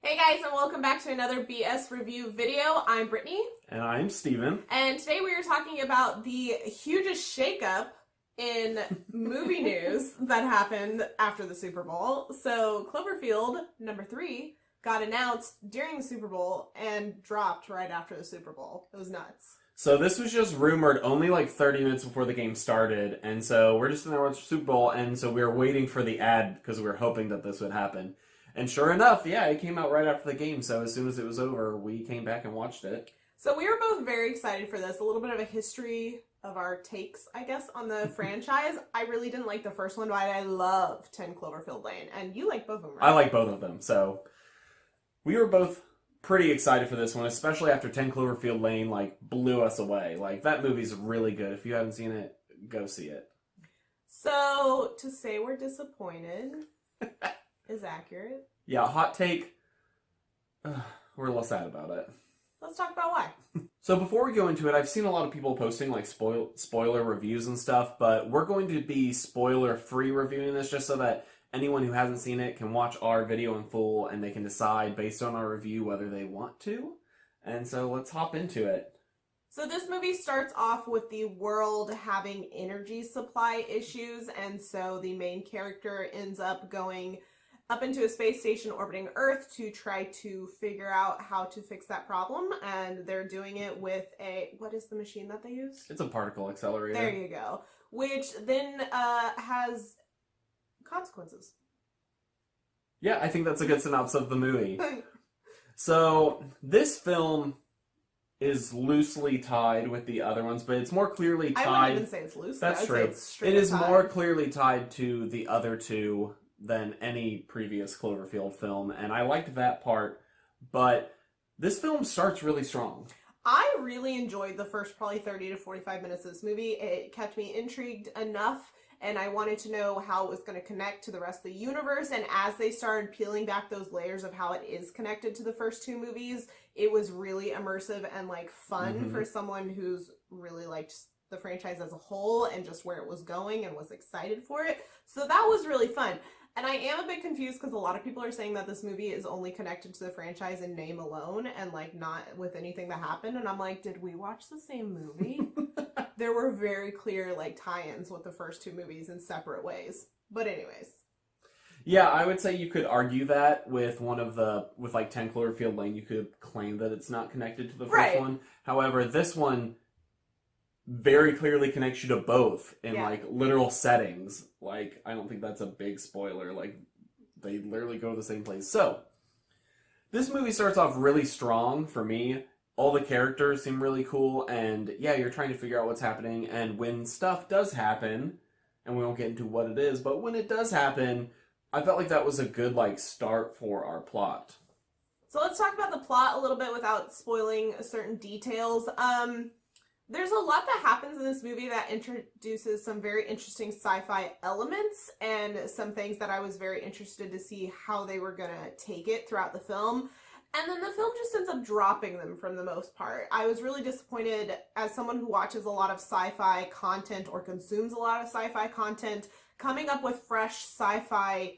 Hey guys, and welcome back to another BS review video. I'm Brittany. And I'm Steven. And today we are talking about the hugest shakeup in movie news that happened after the Super Bowl. So Cloverfield number 3 got announced during the Super Bowl and dropped right after the Super Bowl. It was nuts. So this was just rumored only like 30 minutes before the game started. And so we're just in there watching the Super Bowl. And so we were waiting for the ad because we were hoping that this would happen. And sure enough, yeah, it came out right after the game. So as soon as it was over, we came back and watched it. So we were both very excited for this. A little bit of a history of our takes, I guess, on the franchise. I really didn't like the first one, but I love 10 Cloverfield Lane. And you like both of them, right? I like both of them. So we were both pretty excited for this one, especially after 10 Cloverfield Lane, like, blew us away. Like, that movie's really good. If you haven't seen it, go see it. So, to say we're disappointed is accurate. Yeah, hot take. We're a little sad about it. Let's talk about why. So before we go into it, I've seen a lot of people posting like spoiler reviews and stuff, but we're going to be spoiler-free reviewing this just so that anyone who hasn't seen it can watch our video in full and they can decide based on our review whether they want to. And so let's hop into it. So this movie starts off with the world having energy supply issues, and so the main character ends up going up into a space station orbiting Earth to try to figure out how to fix that problem, and they're doing it with what is the machine that they use? It's a particle accelerator. There you go. Which then has consequences. Yeah, I think that's a good synopsis of the movie. So this film is loosely tied with the other ones, but it's more clearly tied. I wouldn't even say it's loose. That's true. It is more clearly tied to the other two than any previous Cloverfield film, and I liked that part, but this film starts really strong. I really enjoyed the first probably 30 to 45 minutes of this movie. It kept me intrigued enough, and I wanted to know how it was going to connect to the rest of the universe, and as they started peeling back those layers of how it is connected to the first two movies, it was really immersive and like fun for someone who's really liked the franchise as a whole and just where it was going and was excited for it. So that was really fun. And I am a bit confused because a lot of people are saying that this movie is only connected to the franchise in name alone and like not with anything that happened. And I'm like, did we watch the same movie? There were very clear like tie-ins with the first two movies in separate ways. But anyways. Yeah, I would say you could argue that with with like 10 Cloverfield Lane, you could claim that it's not connected to the first one. However, this one very clearly connects you to both in like literal settings. Like, I don't think that's a big spoiler. Like, they literally go to the same place. So this movie starts off really strong for me. All the characters seem really cool, and yeah, you're trying to figure out what's happening, and when stuff does happen, and we won't get into what it is, but when it does happen, I felt like that was a good like start for our plot. So let's talk about the plot a little bit without spoiling certain details. There's a lot that happens in this movie that introduces some very interesting sci-fi elements and some things that I was very interested to see how they were going to take it throughout the film. And then the film just ends up dropping them for the most part. I was really disappointed as someone who watches a lot of sci-fi content or consumes a lot of sci-fi content. Coming up with fresh sci-fi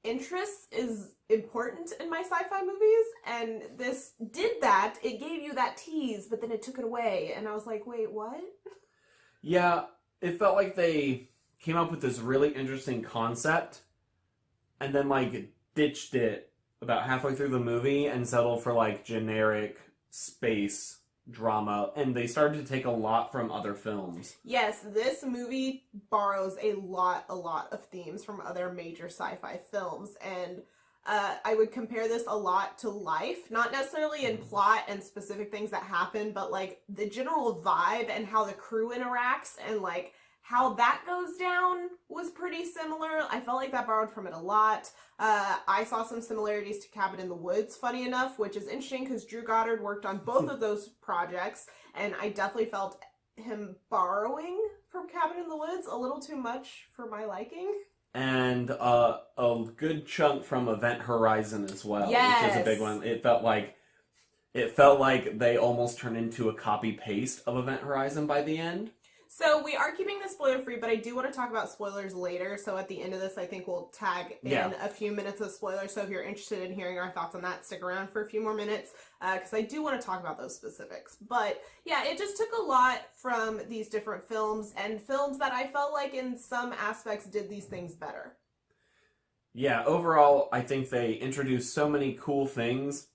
interests is important in my sci-fi movies, and this did that. It gave you that tease, but then it took it away, and I was like, wait, what? Yeah, it felt like they came up with this really interesting concept and then like ditched it about halfway through the movie and settled for like generic space drama, and they started to take a lot from other films. Yes, this movie borrows a lot of themes from other major sci-fi films, and I would compare this a lot to Life, not necessarily in plot and specific things that happen, but like the general vibe and how the crew interacts and like how that goes down was pretty similar. I felt like that borrowed from it a lot. I saw some similarities to Cabin in the Woods, funny enough, which is interesting because Drew Goddard worked on both of those projects, and I definitely felt him borrowing from Cabin in the Woods a little too much for my liking. And a good chunk from Event Horizon as well, yes, which is a big one. It felt like they almost turned into a copy-paste of Event Horizon by the end. So we are keeping this spoiler free, but I do want to talk about spoilers later. So at the end of this, I think we'll tag in a few minutes of spoilers. So if you're interested in hearing our thoughts on that, stick around for a few more minutes because I do want to talk about those specifics. But yeah, it just took a lot from these different films and films that I felt like in some aspects did these things better. Yeah, overall, I think they introduced so many cool things.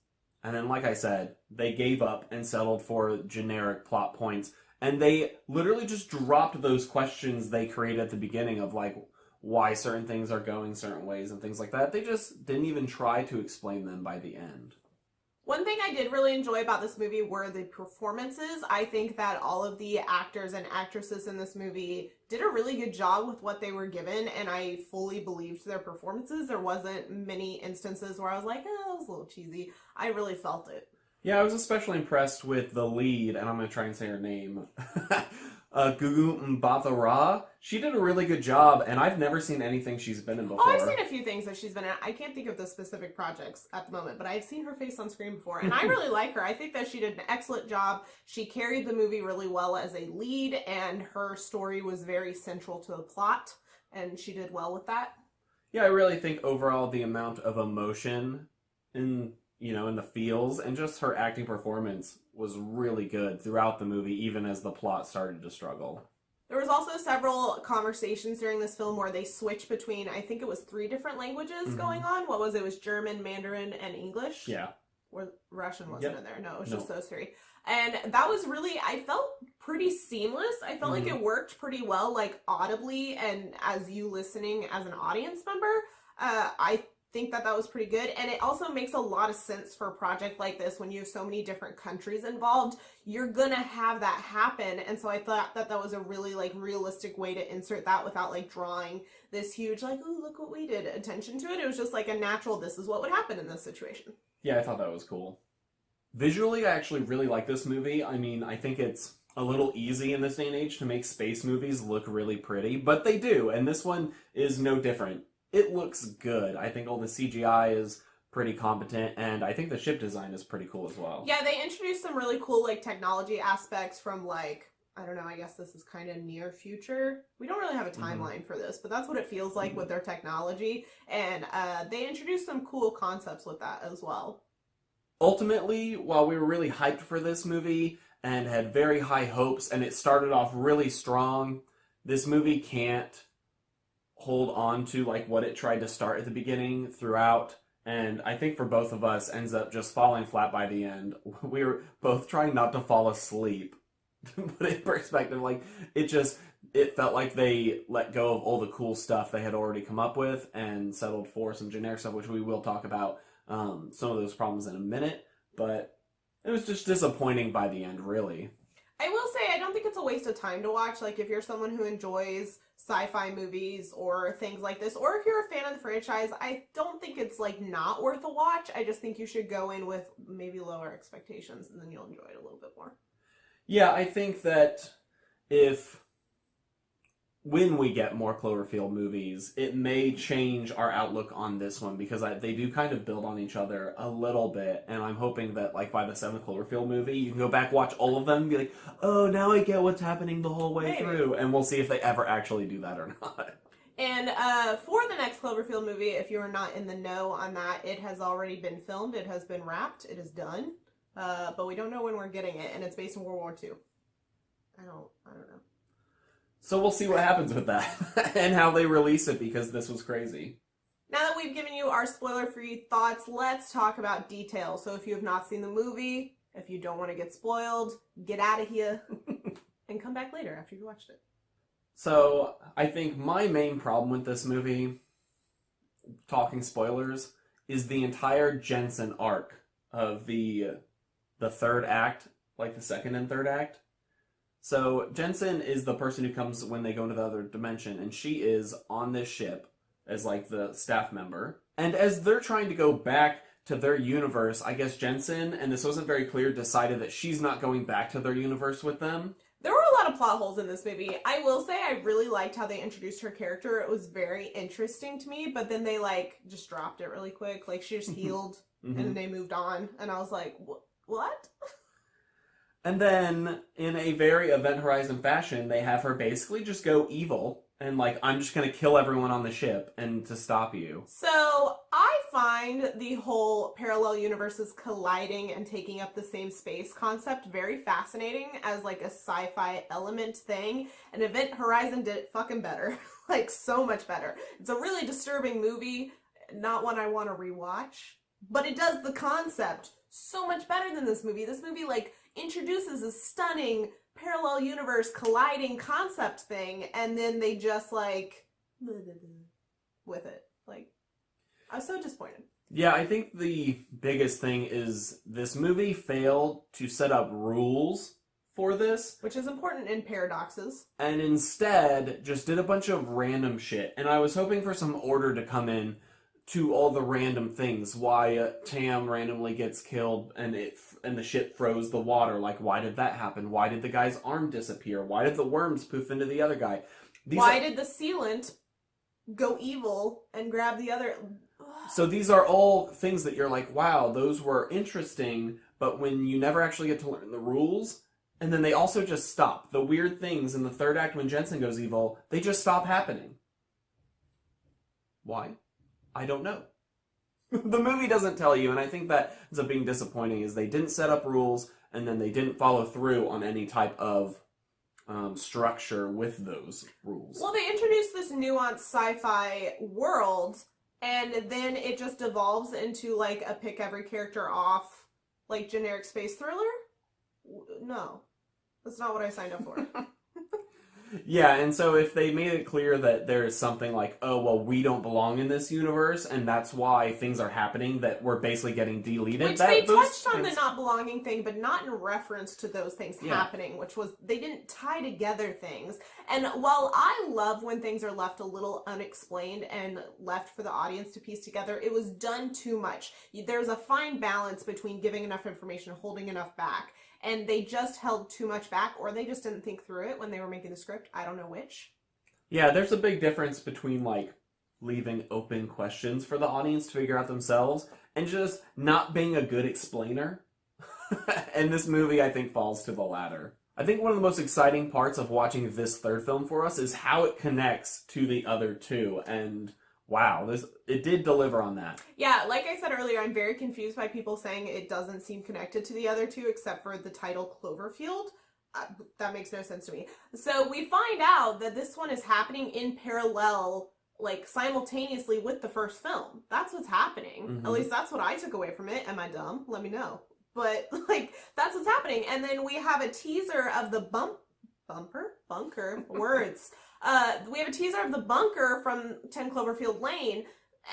And then, like I said, they gave up and settled for generic plot points. And they literally just dropped those questions they created at the beginning of, like, why certain things are going certain ways and things like that. They just didn't even try to explain them by the end. One thing I did really enjoy about this movie were the performances. I think that all of the actors and actresses in this movie did a really good job with what they were given, and I fully believed their performances. There wasn't many instances where I was like, oh, that was a little cheesy. I really felt it. Yeah, I was especially impressed with the lead, and I'm going to try and say her name. Mbatha-Raw. She did a really good job, and I've never seen anything she's been in before. Oh, I've seen a few things that she's been in. I can't think of the specific projects at the moment, but I've seen her face on screen before, and I really like her. I think that she did an excellent job. She carried the movie really well as a lead, and her story was very central to the plot, and she did well with that. Yeah, I really think overall the amount of emotion in the feels and just her acting performance was really good throughout the movie, even as the plot started to struggle. There was also several conversations during this film where they switched between, I think it was 3 different languages going on. What was it? It was German, Mandarin, and English? Yeah. Or Russian wasn't in there. No, it was just those 3. And that was really, I felt pretty seamless. I felt like it worked pretty well, like audibly, and as you listening as an audience member, I think that was pretty good. And it also makes a lot of sense for a project like this when you have so many different countries involved. You're gonna have that happen, and so I thought that was a really like realistic way to insert that without like drawing this huge like, oh, look what we did attention to it. It was just like a natural, this is what would happen in this situation. Yeah, I thought that was cool. Visually, I actually really like this movie. I mean, I think it's a little easy in this day and age to make space movies look really pretty, but they do, and this one is no different. It looks good. I think all the CGI is pretty competent, and I think the ship design is pretty cool as well. Yeah, they introduced some really cool like technology aspects from like, I don't know, I guess this is kind of near future. We don't really have a timeline for this, but that's what it feels like with their technology, and they introduced some cool concepts with that as well. Ultimately, while we were really hyped for this movie and had very high hopes, and it started off really strong, this movie can't hold on to like what it tried to start at the beginning throughout, and I think for both of us ends up just falling flat by the end. We were both trying not to fall asleep. But in perspective, like it felt like they let go of all the cool stuff they had already come up with and settled for some generic stuff, which we will talk about some of those problems in a minute, but it was just disappointing by the end, really. I will say, I don't think it's a waste of time to watch. Like, if you're someone who enjoys sci-fi movies or things like this, or if you're a fan of the franchise, I don't think it's, like, not worth a watch. I just think you should go in with maybe lower expectations, and then you'll enjoy it a little bit more. Yeah, I think that when we get more Cloverfield movies, it may change our outlook on this one, because they do kind of build on each other a little bit, and I'm hoping that like by the 7th Cloverfield movie, you can go back, watch all of them, and be like, oh, now I get what's happening the whole way through, and we'll see if they ever actually do that or not. And for the next Cloverfield movie, if you're not in the know on that, it has already been filmed, it has been wrapped, it is done, but we don't know when we're getting it, and it's based in World War II. I don't know. So we'll see what happens with that and how they release it, because this was crazy. Now that we've given you our spoiler-free thoughts, let's talk about details. So if you have not seen the movie, if you don't want to get spoiled, get out of here and come back later after you watched it. So I think my main problem with this movie, talking spoilers, is the entire Jensen arc of the third act, like the second and third act. So Jensen is the person who comes when they go into the other dimension, and she is on this ship as like the staff member. And as they're trying to go back to their universe, I guess Jensen, and this wasn't very clear, decided that she's not going back to their universe with them. There were a lot of plot holes in this movie. I will say I really liked how they introduced her character. It was very interesting to me, but then they like just dropped it really quick. Like she just healed and then they moved on, and I was like, what? And then, in a very Event Horizon fashion, they have her basically just go evil and, like, I'm just gonna kill everyone on the ship and to stop you. So, I find the whole parallel universes colliding and taking up the same space concept very fascinating as, like, a sci-fi element thing. And Event Horizon did it fucking better. Like, so much better. It's a really disturbing movie, not one I want to rewatch, but it does the concept so much better than this movie. This movie, like, introduces a stunning parallel universe colliding concept thing, and then they just, like, with it. Like, I was so disappointed. Yeah, I think the biggest thing is this movie failed to set up rules for this. Which is important in paradoxes. And instead just did a bunch of random shit. And I was hoping for some order to come in to all the random things. Why Tam randomly gets killed and the ship froze the water. Like, why did that happen? Why did the guy's arm disappear? Why did the worms poof into the other guy? Why did the sealant go evil and grab the other... So these are all things that you're like, wow, those were interesting, but when you never actually get to learn the rules, and then they also just stop. The weird things in the third act when Jensen goes evil, they just stop happening. Why? I don't know. The movie doesn't tell you, and I think that ends up being disappointing, is they didn't set up rules, and then they didn't follow through on any type of structure with those rules. Well, they introduced this nuanced sci-fi world, and then it just evolves into, like, a pick every character off, like, generic space thriller? No. That's not what I signed up for. Yeah, and so if they made it clear that there is something like, oh, well, we don't belong in this universe, and that's why things are happening that we're basically getting deleted. Which they touched on the not belonging thing, but not in reference to those things happening, which was, they didn't tie together things. And while I love when things are left a little unexplained and left for the audience to piece together, it was done too much. There's a fine balance between giving enough information and holding enough back. And they just held too much back, or they just didn't think through it when they were making the script. I don't know which. Yeah, there's a big difference between, like, leaving open questions for the audience to figure out themselves and just not being a good explainer. And this movie, I think, falls to the latter. I think one of the most exciting parts of watching this third film for us is how it connects to the other two. And wow, it did deliver on that. Yeah, like I said earlier, I'm very confused by people saying it doesn't seem connected to the other two except for the title Cloverfield. That makes no sense to me. So we find out that this one is happening in parallel, like, simultaneously with the first film. That's what's happening. Mm-hmm. At least that's what I took away from it. Am I dumb? Let me know. But, like, that's what's happening. And then we have a teaser of the bunker? Words. We have a teaser of the bunker from 10 Cloverfield Lane,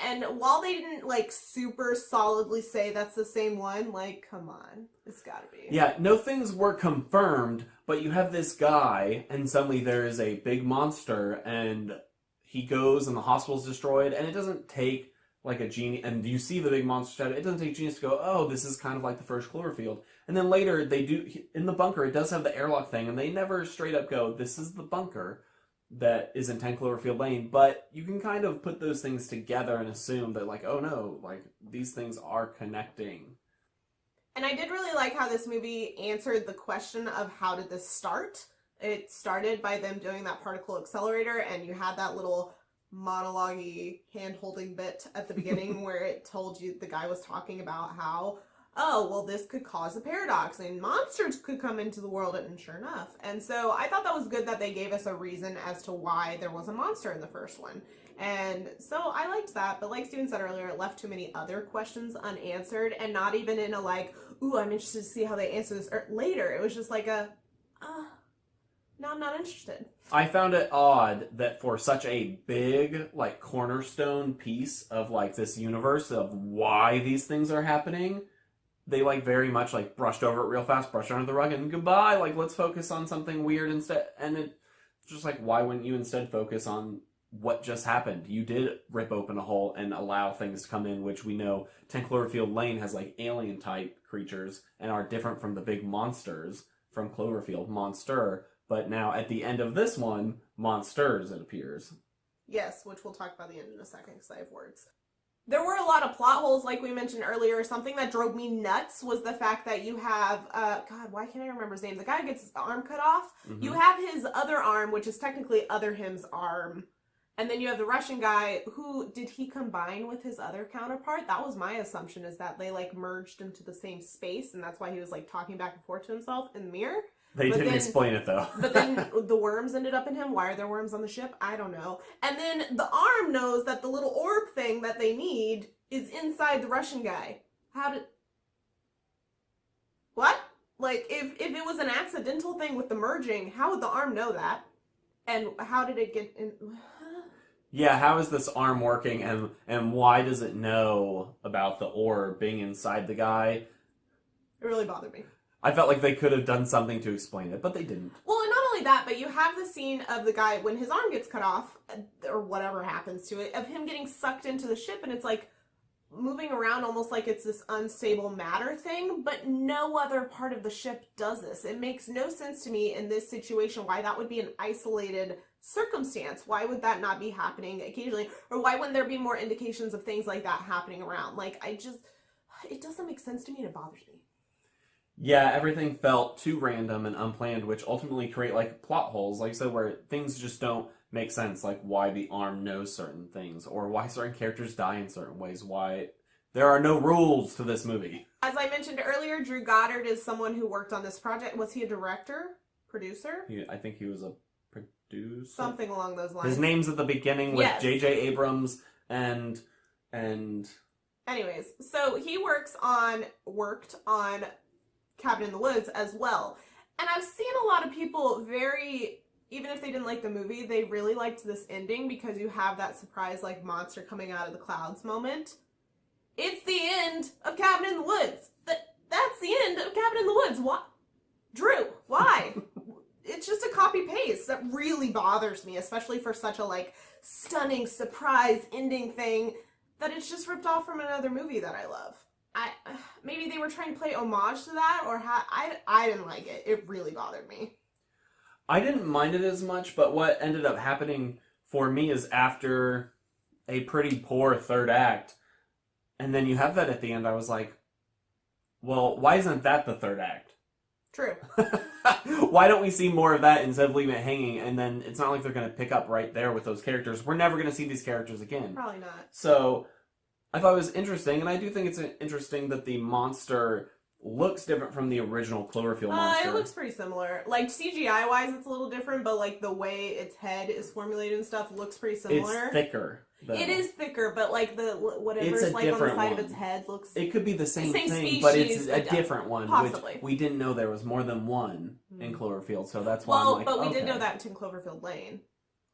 and while they didn't, like, super solidly say that's the same one, like, come on, it's gotta be. Yeah, no things were confirmed, but you have this guy, and suddenly there is a big monster, and he goes, and the hospital's destroyed, and it doesn't take, like, a genius, and you see the big monster shadow, it doesn't take a genius to go, oh, this is kind of like the first Cloverfield. And then later, they do, in the bunker, it does have the airlock thing, and they never straight up go, this is the bunker that is in 10 Cloverfield Lane, but you can kind of put those things together and assume that, like, oh no, like, these things are connecting. And I did really like how this movie answered the question of how did this start. It started by them doing that particle accelerator, and you had that little monologue-y hand-holding bit at the beginning where it told you, the guy was talking about how, oh, well, this could cause a paradox and monsters could come into the world, and sure enough. And so I thought that was good that they gave us a reason as to why there was a monster in the first one. And so I liked that, but like Steven said earlier, it left too many other questions unanswered, and not even in a, like, ooh, I'm interested to see how they answer this later. It was just like a, no, I'm not interested. I found it odd that for such a big, like, cornerstone piece of, like, this universe of why these things are happening, they, like, very much, like, brushed over it real fast, brushed under the rug, and goodbye, like, let's focus on something weird instead. And it's just like, why wouldn't you instead focus on what just happened? You did rip open a hole and allow things to come in, which we know 10 Cloverfield Lane has, like, alien-type creatures and are different from the big monsters from Cloverfield, monster. But now, at the end of this one, monsters, it appears. Yes, which we'll talk about the end in a second, because I have words. There were a lot of plot holes, like we mentioned earlier. Something that drove me nuts was the fact that you have, God, why can't I remember his name? The guy who gets his arm cut off. Mhm. You have his other arm, which is technically other him's arm. And then you have the Russian guy who, did he combine with his other counterpart? That was my assumption, is that they like merged into the same space, and that's why he was like talking back and forth to himself in the mirror. They didn't explain it though. But then the worms ended up in him. Why are there worms on the ship? I don't know. And then the arm knows that the little orb thing that they need is inside the Russian guy. What? Like, if it was an accidental thing with the merging, how would the arm know that? And how did it get in? Yeah, how is this arm working, and why does it know about the orb being inside the guy? It really bothered me. I felt like they could have done something to explain it, but they didn't. Well, and not only that, but you have the scene of the guy when his arm gets cut off, or whatever happens to it, of him getting sucked into the ship, and it's like moving around almost like it's this unstable matter thing, but no other part of the ship does this. It makes no sense to me in this situation why that would be an isolated circumstance. Why would that not be happening occasionally? Or why wouldn't there be more indications of things like that happening around? Like, it doesn't make sense to me and it bothers me. Yeah, everything felt too random and unplanned, which ultimately create like plot holes, like you said, where things just don't make sense, like why the arm knows certain things, or why certain characters die in certain ways, why there are no rules to this movie. As I mentioned earlier, Drew Goddard is someone who worked on this project. Was he a director? Producer? I think he was a producer. Something along those lines. His name's at the beginning with Yes. J.J. Abrams and... Anyways, so he worked on Cabin in the Woods as well. And I've seen a lot of people even if they didn't like the movie, they really liked this ending because you have that surprise, like, monster coming out of the clouds moment. It's the end of Cabin in the Woods. That's the end of Cabin in the Woods. What? Drew, why? It's just a copy-paste. That really bothers me, especially for such a, like, stunning surprise ending thing that it's just ripped off from another movie that I love. Maybe they were trying to play homage to that, or I didn't like it. It really bothered me. I didn't mind it as much, but what ended up happening for me is after a pretty poor third act, and then you have that at the end, I was like, well, why isn't that the third act? True. Why don't we see more of that instead of leaving it hanging? And then it's not like they're going to pick up right there with those characters. We're never going to see these characters again. Probably not. So I thought it was interesting, and I do think it's interesting that the monster looks different from the original Cloverfield monster. It looks pretty similar. Like, CGI-wise, it's a little different, but, like, the way its head is formulated and stuff looks pretty similar. It's thicker, though. It is thicker, but, like, whatever's, It's a like, on the different side of one. its head looks... It could be the same thing, species, but it's a different one, possibly. which we didn't know there was more than one in Cloverfield, so that's why I'm like, but we okay. did know that in Cloverfield Lane.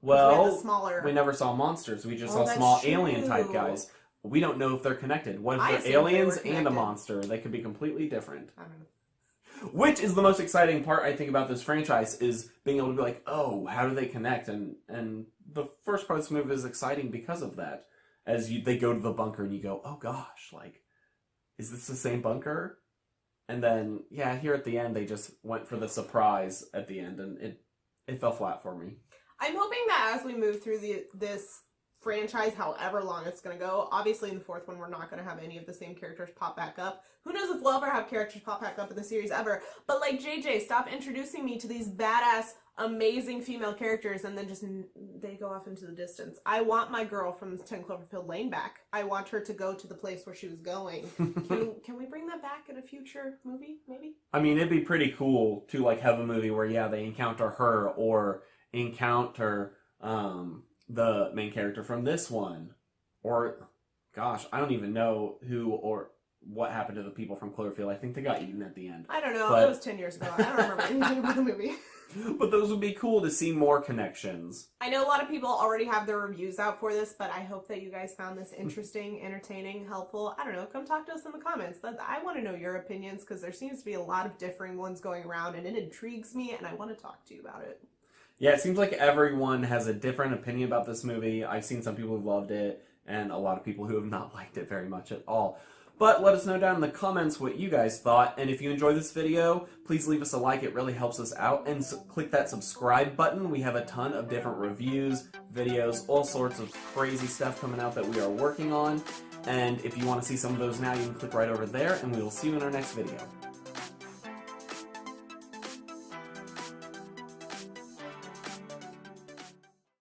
Well, smaller... we never saw monsters. We just saw that's small true. alien-type guys. We don't know if they're connected. What if I they're assumed they were aliens and a connected. monster? They could be completely different. I don't know. Which is the most exciting part, I think, about this franchise, is being able to be like, oh, how do they connect? And the first part of this movie is exciting because of that. As they go to the bunker and you go, oh gosh, like, is this the same bunker? And then, yeah, here at the end, they just went for the surprise at the end, and it fell flat for me. I'm hoping that as we move through this franchise, however long it's going to go, obviously in the fourth one, we're not going to have any of the same characters pop back up. Who knows if we'll ever have characters pop back up in the series ever. But, like, JJ, stop introducing me to these badass, amazing female characters and then just they go off into the distance. I want my girl from 10 Cloverfield Lane back. I want her to go to the place where she was going. Can we bring that back in a future movie, maybe? I mean, it'd be pretty cool to, like, have a movie where, yeah, they encounter her or encounter the main character from this one. Or, gosh, I don't even know who or what happened to the people from Cloverfield. I think they got eaten at the end. I don't know. But It was 10 years ago. I don't remember anything about the movie. But those would be cool to see more connections. I know a lot of people already have their reviews out for this, but I hope that you guys found this interesting, entertaining, helpful. I don't know. Come talk to us in the comments. I want to know your opinions because there seems to be a lot of differing ones going around, and it intrigues me, and I want to talk to you about it. Yeah, it seems like everyone has a different opinion about this movie. I've seen some people who've loved it, and a lot of people who have not liked it very much at all. But let us know down in the comments what you guys thought, and if you enjoyed this video, please leave us a like. It really helps us out, and click that subscribe button. We have a ton of different reviews, videos, all sorts of crazy stuff coming out that we are working on. And if you want to see some of those now, you can click right over there, and we will see you in our next video.